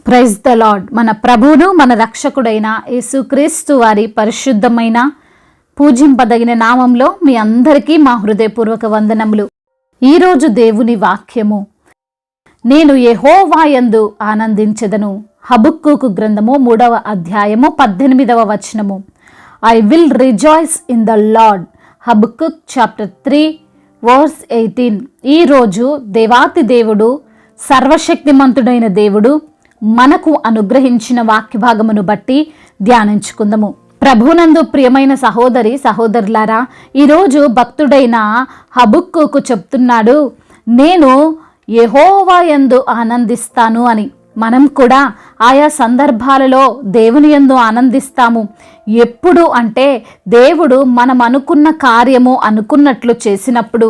Praise the lord. మన ప్రభువును మన రక్షకుడైన యేసుక్రీస్తు వారి పరిశుద్ధమైన పూజింపదగిన నామంలో మీ అందరికీ మా హృదయపూర్వక వందనములు. ఈరోజు దేవుని వాక్యము, నేను యెహోవా యందు ఆనందించెదను. హబక్కూకు గ్రంథము 3వ అధ్యాయము 18వ వచనము. I will rejoice in the Lord. Habakkuk chapter 3 verse 18. ఈరోజు దేవాతి దేవుడు, సర్వశక్తిమంతుడైన దేవుడు మనకు అనుగ్రహించిన వాక్య భాగమును బట్టి ధ్యానించుకుందాము. ప్రభునందు ప్రియమైన సహోదరి సహోదరులారా, ఈరోజు భక్తుడైన హబక్కూకు చెప్తున్నాడు, నేను యెహోవా యందు ఆనందిస్తాను అని. మనం కూడా ఆయా సందర్భాలలో దేవుని యందు ఆనందిస్తాము. ఎప్పుడు అంటే దేవుడు మనం అనుకున్న కార్యము అనుకున్నట్లు చేసినప్పుడు,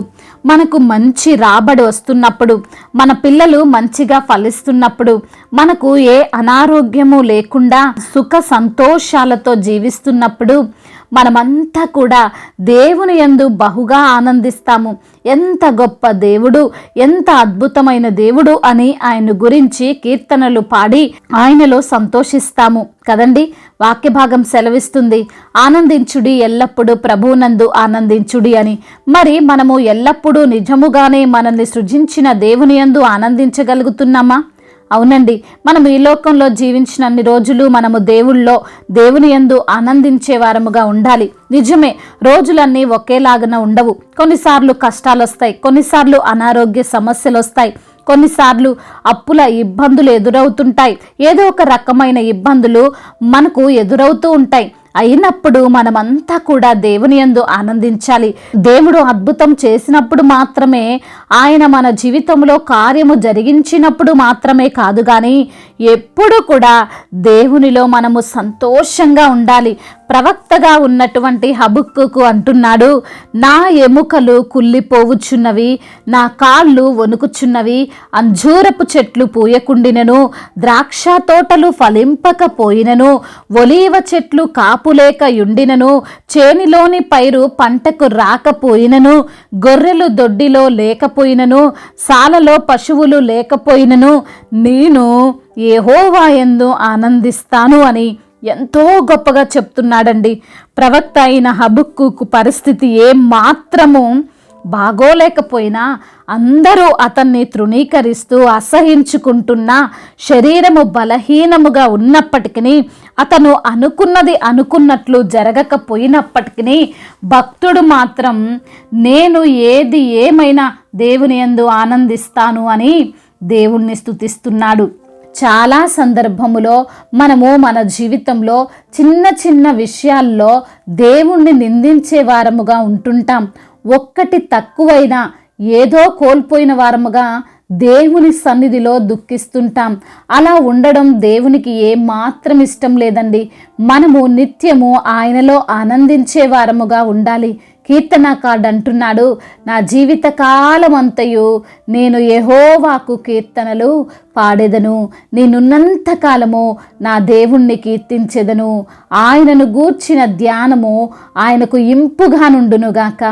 మనకు మంచి రాబడి వస్తున్నప్పుడు, మన పిల్లలు మంచిగా ఫలిస్తున్నప్పుడు, మనకు ఏ అనారోగ్యము లేకుండా సుఖ సంతోషాలతో జీవిస్తున్నప్పుడు మనమంతా కూడా దేవుని యందు బహుగా ఆనందిస్తాము. ఎంత గొప్ప దేవుడు, ఎంత అద్భుతమైన దేవుడు అని ఆయన గురించి కీర్తనలు పాడి ఆయనలో సంతోషిస్తాము కదండి. వాక్య భాగం సెలవిస్తుంది, ఆనందించుడి ఎల్లప్పుడూ ప్రభువునందు ఆనందించుడి అని. మరి మనము ఎల్లప్పుడూ నిజముగానే మనల్ని సృజించిన దేవుని యందు ఆనందించగలుగుతున్నామా? అవునండి. మనం ఈ లోకంలో జీవించినన్ని రోజులు మనము దేవుని యందు ఆనందించే వారముగా ఉండాలి. నిజమే, రోజులన్నీ ఒకేలాగా ఉండవు. కొన్నిసార్లు కష్టాలు వస్తాయి, కొన్నిసార్లు అనారోగ్య సమస్యలు వస్తాయి, కొన్నిసార్లు అప్పుల ఇబ్బందులు ఎదురవుతుంటాయి. ఏదో ఒక రకమైన ఇబ్బందులు మనకు ఎదురవుతూ ఉంటాయి. అయినప్పుడు మనమంతా కూడా దేవుని యందు ఆనందించాలి. దేవుడు అద్భుతం చేసినప్పుడు మాత్రమే, ఆయన మన జీవితంలో కార్యము జరిగించినప్పుడు మాత్రమే కాదు కానీ ఎప్పుడు కూడా దేవునిలో మనము సంతోషంగా ఉండాలి. ప్రవక్తగా ఉన్నటువంటి హబక్కూకు అంటున్నాడు, నా ఎముకలు కుళ్ళిపోవుచున్నవి, నా కాళ్ళు వణుకుచున్నవి, అంజూరపు చెట్లు పూయకుండినను, ద్రాక్ష తోటలు ఫలింపకపోయినను, ఒలీవ చెట్లు కాపులేక యుండినను, చేనిలోని పైరు పంటకు రాకపోయినను, గొర్రెలు దొడ్డిలో లేకపోయినను, సాలలో పశువులు లేకపోయినను, నేను యెహోవా యందు ఆనందిస్తాను అని ఎంతో గొప్పగా చెప్తున్నాడండి. ప్రవక్త అయిన హబక్కూకు పరిస్థితి ఏం మాత్రము బాగోలేకపోయినా, అందరూ అతన్ని తృణీకరిస్తూ అసహించుకుంటున్నా, శరీరము బలహీనముగా ఉన్నప్పటికీ, అతను అనుకున్నది అనుకున్నట్లు జరగకపోయినప్పటికీ, భక్తుడు మాత్రం నేను ఏది ఏమైనా దేవుని యందు ఆనందిస్తాను అని దేవుణ్ణి స్తుతిస్తున్నాడు. చాలా సందర్భములో మనము మన జీవితంలో చిన్న చిన్న విషయాల్లో దేవుణ్ణి నిందించే వారముగా ఉంటుంటాం. ఒక్కటి తక్కువైనా ఏదో కోల్పోయిన వారముగా దేవుని సన్నిధిలో దుఃఖిస్తుంటాం. అలా ఉండడం దేవునికి ఏమాత్రం ఇష్టం లేదండి. మనము నిత్యము ఆయనలో ఆనందించే వారముగా ఉండాలి. కీర్తనకారుడు అంటున్నాడు, నా జీవిత కాలమంతయు నేను యెహోవాకు కీర్తనలు పాడెదను, నేనున్నంత కాలము నా దేవుణ్ణి కీర్తించెదను, ఆయనను గూర్చిన ధ్యానము ఆయనకు ఇంపుగా నుండునుగాక,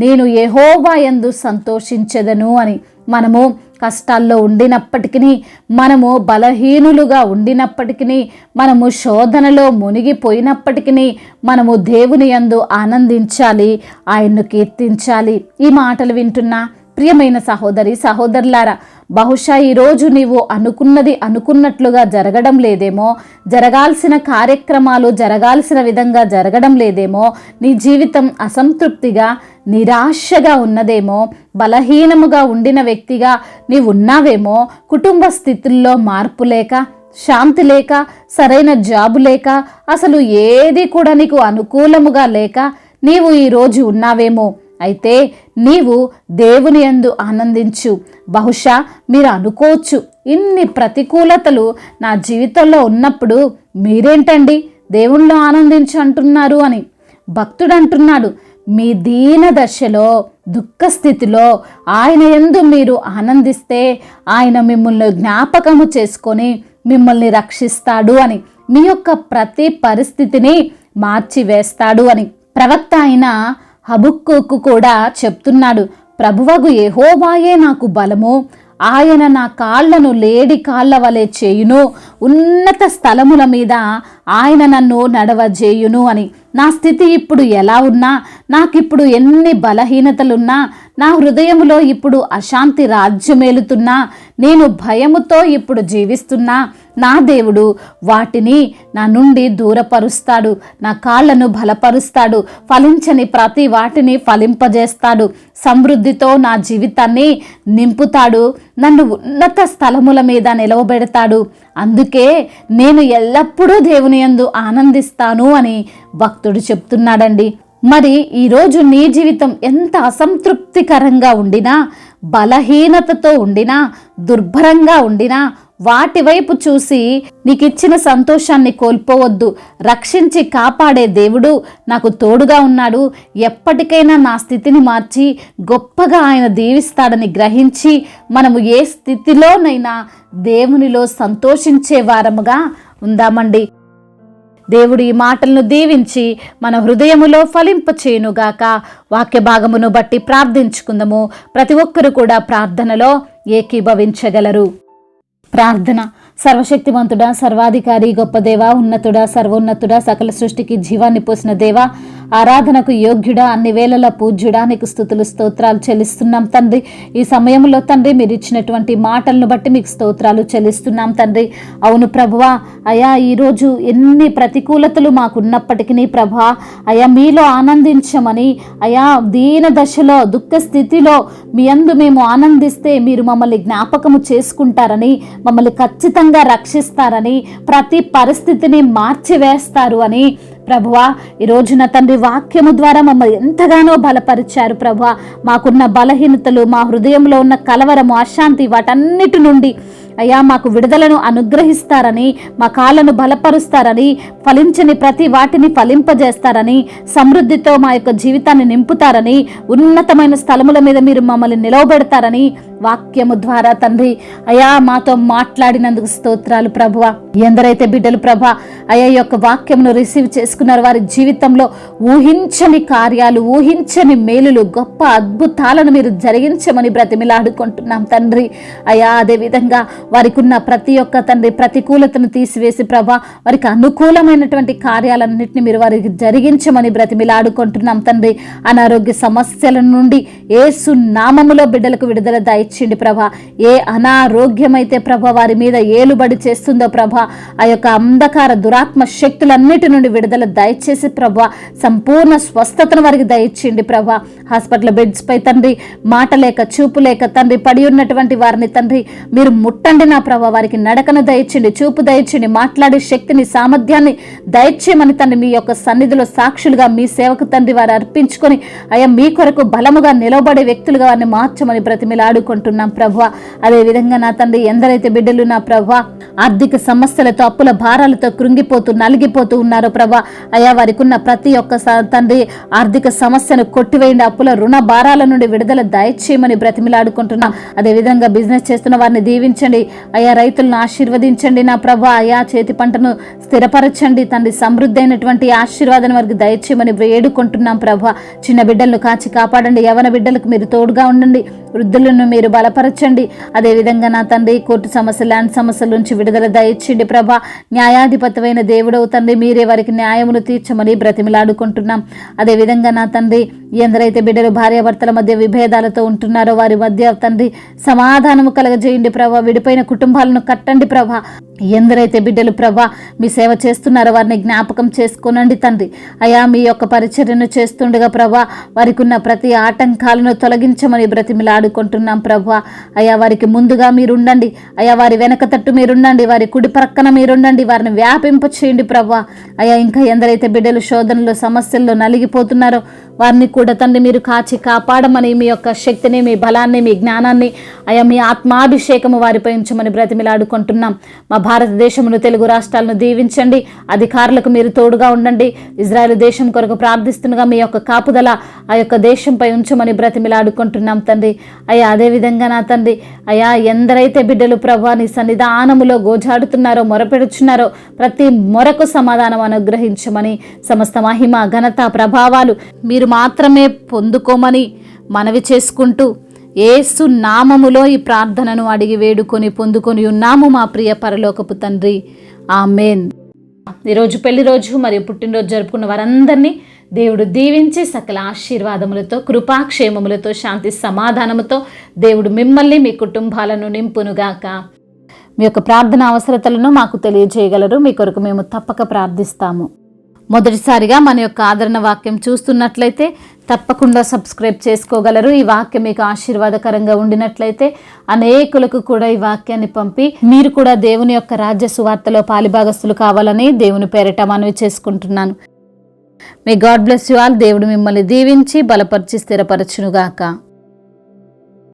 నేను యెహోవా యందు సంతోషించెదను అని. మనము కష్టాల్లో ఉండినప్పటికీ, మనము బలహీనులుగా ఉండినప్పటికీ, మనము శోధనలో మునిగిపోయినప్పటికీ మనము దేవుని యందు ఆనందించాలి, ఆయన్ను కీర్తించాలి. ఈ మాటలు వింటున్న ప్రియమైన సహోదరి సహోదరులారా, బహుశా ఈరోజు నీవు అనుకున్నది అనుకున్నట్లుగా జరగడం లేదేమో, జరగాల్సిన కార్యక్రమాలు జరగాల్సిన విధంగా జరగడం లేదేమో, నీ జీవితం అసంతృప్తిగా నిరాశగా ఉన్నదేమో, బలహీనముగా ఉండిన వ్యక్తిగా నీవు ఉన్నావేమో, కుటుంబ స్థితుల్లో మార్పు లేక, శాంతి లేక, సరైన జాబు లేక, అసలు ఏది కూడా నీకు అనుకూలముగా లేక నీవు ఈరోజు ఉన్నావేమో. అయితే నీవు దేవుని యందు ఆనందించు. బహుశా మీరు అనుకోవచ్చు, ఇన్ని ప్రతికూలతలు నా జీవితంలో ఉన్నప్పుడు మీరేంటండి దేవుణ్ణిలో ఆనందించు అంటున్నారు అని. భక్తుడు అంటున్నాడు, మీ దీన దశలో, దుఃఖ స్థితిలో ఆయన యందు మీరు ఆనందిస్తే ఆయన మిమ్మల్ని జ్ఞాపకము చేసుకొని మిమ్మల్ని రక్షిస్తాడు అని, మీ యొక్క ప్రతి పరిస్థితిని మార్చివేస్తాడు అని. ప్రవక్త అయిన హబక్కూకు కూడా చెప్తున్నాడు, ప్రభువగు యెహోవాయే నాకు బలము, ఆయన నా కాళ్లను లేడి కాళ్ళ వలె చేయును, ఉన్నత స్థలముల మీద ఆయన నన్ను నడవజేయును అని. నా స్థితి ఇప్పుడు ఎలా ఉన్నా, నాకిప్పుడు ఎన్ని బలహీనతలున్నా, నా హృదయంలో ఇప్పుడు అశాంతి రాజ్యమేలుతున్నా, నేను భయముతో ఇప్పుడు జీవిస్తున్నా, నా దేవుడు వాటిని నా నుండి దూరపరుస్తాడు, నా కాళ్లను బలపరుస్తాడు, ఫలించని ప్రతి వాటిని ఫలింపజేస్తాడు, సమృద్ధితో నా జీవితాన్ని నింపుతాడు, నన్ను ఉన్నత స్థలముల మీద నిలవబెడతాడు. అందుకే నేను ఎల్లప్పుడూ దేవుని యందు ఆనందిస్తాను అని భక్తుడు చెప్తున్నాడండి. మరి ఈరోజు నీ జీవితం ఎంత అసంతృప్తికరంగా ఉండినా, బలహీనతతో ఉండినా, దుర్భరంగా ఉండినా, వాటి వైపు చూసి నీకు ఇచ్చిన సంతోషాన్ని కోల్పోవద్దు. రక్షించి కాపాడే దేవుడు నాకు తోడుగా ఉన్నాడు, ఎప్పటికైనా నా స్థితిని మార్చి గొప్పగా ఆయన దీవిస్తాడని గ్రహించి మనము ఏ స్థితిలోనైనా దేవునిలో సంతోషించే వారముగా ఉందామండి. దేవుడు ఈ మాటలను దీవించి మన హృదయములో ఫలింపచేయునుగాక. వాక్య భాగమును బట్టి ప్రార్థించుకుందాము. ప్రతి ఒక్కరు కూడా ప్రార్థనలో ఏకీభవించగలరు. ప్రార్థన. సర్వశక్తివంతుడా, సర్వాధికారి, గొప్ప దేవ, ఉన్నతుడా, సర్వోన్నతుడా, సకల సృష్టికి జీవాన్ని పోసిన దేవ, ఆరాధనకు యోగ్యుడా, అన్ని వేళల పూజ్యుడా, నీకు స్తుతులు స్తోత్రాలు చెల్లిస్తున్నాం తండ్రి. ఈ సమయంలో తండ్రి మీరు ఇచ్చినటువంటి మాటలను బట్టి మీకు స్తోత్రాలు చెల్లిస్తున్నాం తండ్రి. అవును ప్రభువా, అయా ఈరోజు ఎన్ని ప్రతికూలతలు మాకున్నప్పటికీ ప్రభా, అయా మీలో ఆనందించమని, అయా దీన దశలో దుఃఖ స్థితిలో మీ యందు మేము ఆనందిస్తే మీరు మమ్మల్ని జ్ఞాపకము చేసుకుంటారని, మమ్మల్ని ఖచ్చితంగా రక్షిస్తారని, ప్రతి పరిస్థితిని మార్చివేస్తారు అని ప్రభువా, ఈ రోజున తండ్రి వాక్యము ద్వారా మమ్మల్ని ఎంతగానో బలపరిచారు ప్రభువా. మాకున్న బలహీనతలు, మా హృదయంలో ఉన్న కలవరము, అశాంతి, వాటన్నిటి నుండి అయ్యా మాకు విడుదలను అనుగ్రహిస్తారని, మా కాళ్ళను బలపరుస్తారని, ఫలించని ప్రతి వాటిని ఫలింపజేస్తారని, సమృద్ధితో మా యొక్క జీవితాన్ని నింపుతారని, ఉన్నతమైన స్థలముల మీద మీరు మమ్మల్ని నిలవబెడతారని వాక్యము ద్వారా తండ్రి అయా మాతో మాట్లాడినందుకు స్తోత్రాలు ప్రభువా. ఎందరైతే బిడ్డలు ప్రభా అయా ఈ యొక్క వాక్యమును రిసీవ్ చేసుకున్నారు, వారి జీవితంలో ఊహించని కార్యాలు, ఊహించని మేలులు, గొప్ప అద్భుతాలను మీరు జరిగించమని బ్రతిమిలాడుకుంటున్నాం తండ్రి. అయా అదేవిధంగా వారికి ఉన్న ప్రతి ఒక్క తండ్రి ప్రతికూలతను తీసివేసి ప్రభా వారికి అనుకూలమైనటువంటి కార్యాలన్నింటినీ మీరు వారికి జరిగించమని బ్రతిమిలాడుకుంటున్నాం తండ్రి. అనారోగ్య సమస్యల నుండి యేసు నామములో బిడ్డలకు విడుదల దయచేయండి ప్రభా. ఏ అనారోగ్యమైతే ప్రభా వారి మీద ఏలుబడి చేస్తుందో ప్రభా, ఆ యొక్క అంధకార దురాత్మ శక్తులన్నిటి నుండి విడుదల దయచేసి ప్రభా సంపూర్ణ స్వస్థతను వారికి దయచేయండి ప్రభా. హాస్పిటల్ బెడ్స్ పై తండ్రి మాట లేక, చూపు లేక తండ్రి పడి ఉన్నటువంటి వారిని తండ్రి మీరు ముట్టండి నా ప్రభా. వారికి నడకను దయచేయండి, చూపు దయచేయండి, మాట్లాడే శక్తిని, సామర్థ్యాన్ని దయచేయమని తండ్రి మీ యొక్క సన్నిధిలో సాక్షులుగా మీ సేవకు తండ్రి వారు అర్పించుకొని అయ్యా మీ కొరకు బలముగా నిలబడే వ్యక్తులుగా వారిని మార్చమని బ్రతిమిలాడుకుంటున్నాం ప్రభా. అదేవిధంగా నా తండ్రి ఎందరైతే బిడ్డలు నా ప్రభా ఆర్థిక సమస్యలతో, అప్పుల భారాలతో కృంగిపోతూ నలిగిపోతూ ఉన్నారో ప్రభా, అయ్యా వారికి ఉన్న ప్రతి ఒక్క తండ్రి ఆర్థిక సమస్యను కొట్టివేయండి, అప్పుల రుణ భారాల నుండి విడుదల దయచేయమని బ్రతిమిలాడుకుంటున్నాం. అదేవిధంగా బిజినెస్ చేస్తున్న వారిని దీవించండి అయ్యా, రైతులను ఆశీర్వదించండి నా ప్రభా. అయ్యా చేతి పంటను స్థిరపరచండి తండ్రి, సమృద్ధి అయినటువంటి ఆశీర్వాదం వారికి దయచేయమని వేడుకుంటున్నాం ప్రభా. చిన్న బిడ్డలను కాచి కాపాడండి, యవన బిడ్డలకు మీరు తోడుగా ఉండండి, వృద్ధులను మీరు బలపరచండి. అదేవిధంగా నా తండ్రి కోర్టు సమస్య, ల్యాండ్ సమస్యల నుంచి విడుదల దయచేయండి ప్రభా. న్యాయాధిపతమైన దేవుడవు తండ్రి మీరే వారికి న్యాయమును తీర్చమని బ్రతిమిలాడుకుంటున్నాం. అదేవిధంగా నా తండ్రి ఎందరైతే బిడ్డలు భార్యాభర్తల మధ్య విభేదాలతో ఉంటున్నారో వారి మధ్య తండ్రి సమాధానము కలగజేయండి ప్రభా. విడిపోయిన కుటుంబాలను కట్టండి ప్రభా. ఎందరైతే బిడ్డలు ప్రభా మీ సేవ చేస్తున్నారో వారిని జ్ఞాపకం చేసుకోనండి తండ్రి. అయా మీ యొక్క పరిచర్యను చేస్తుండగా ప్రభా వారికి ఉన్న ప్రతి ఆటంకాలను తొలగించమని బ్రతిమిలాడుకుంటున్నాం ప్రభా. అయా వారికి ముందుగా మీరుండండి, అయా వారి వెనక తట్టు మీరుండండి, వారి కుడి ప్రక్కన మీరుండండి, వారిని వ్యాపింప చేయండి ప్రభా. అయా ఇంకా ఎందరైతే బిడ్డలు శోధనలో, సమస్యల్లో నలిగిపోతున్నారో వారిని కూడా తండ్రి మీరు కాచి కాపాడమని మీ యొక్క శక్తిని, మీ బలాన్ని, మీ జ్ఞానాన్ని, అయా మీ ఆత్మాభిషేకము వారిపై ఉంచమని బ్రతిమిలాడుకుంటున్నాం. మా భారతదేశమును, తెలుగు రాష్ట్రాలను దీవించండి, అధికారులకు మీరు తోడుగా ఉండండి. ఇజ్రాయెల్ దేశం కొరకు ప్రార్థిస్తుండగా మీ యొక్క కాపుదల ఆ యొక్క దేశంపై ఉంచమని బ్రతిమిలాడుకుంటున్నాం తండ్రి. అయ్యా అదేవిధంగా నా తండ్రి అయ్యా ఎందరైతే బిడ్డలు ప్రభా నీ సన్నిధానములో గోజాడుతున్నారో, మొరపెడుచున్నారో ప్రతి మొరకు సమాధానం అనుగ్రహించమని, సమస్త మహిమ, ఘనత, ప్రభావాలు మీరు మాత్రమే పొందుకోమని మనవి చేసుకుంటూ యేసు నామములో ఈ ప్రార్థనను అడిగి వేడుకొని పొందుకొని ఉన్నాము మా ప్రియ పరలోకపు తండ్రి. ఆమేన్. ఈరోజు పెళ్లి రోజు మరియు పుట్టినరోజు జరుపుకున్న వారందరినీ దేవుడు దీవించి సకల ఆశీర్వాదములతో, కృపాక్షేమములతో, శాంతి సమాధానముతో దేవుడు మిమ్మల్ని మీ కుటుంబాలను నింపునుగాక. మీ యొక్క ప్రార్థన అవసరతలను మాకు తెలియజేయగలరు. మీ కొరకు మేము తప్పక ప్రార్థిస్తాము. మొదటిసారిగా మన యొక్క ఆదరణ వాక్యం చూస్తున్నట్లయితే తప్పకుండా సబ్స్క్రైబ్ చేసుకోగలరు. ఈ వాక్యం మీకు ఆశీర్వాదకరంగా ఉండినట్లయితే అనేకులకు కూడా ఈ వాక్యాన్ని పంపి మీరు కూడా దేవుని యొక్క రాజ్య సువార్తలో పాలిభాగస్తులు కావాలని దేవుని పేరిట మనవి చేసుకుంటున్నాను. May God bless you all. దేవుడు మిమ్మల్ని దీవించి బలపరిచి స్థిరపరచునుగాక.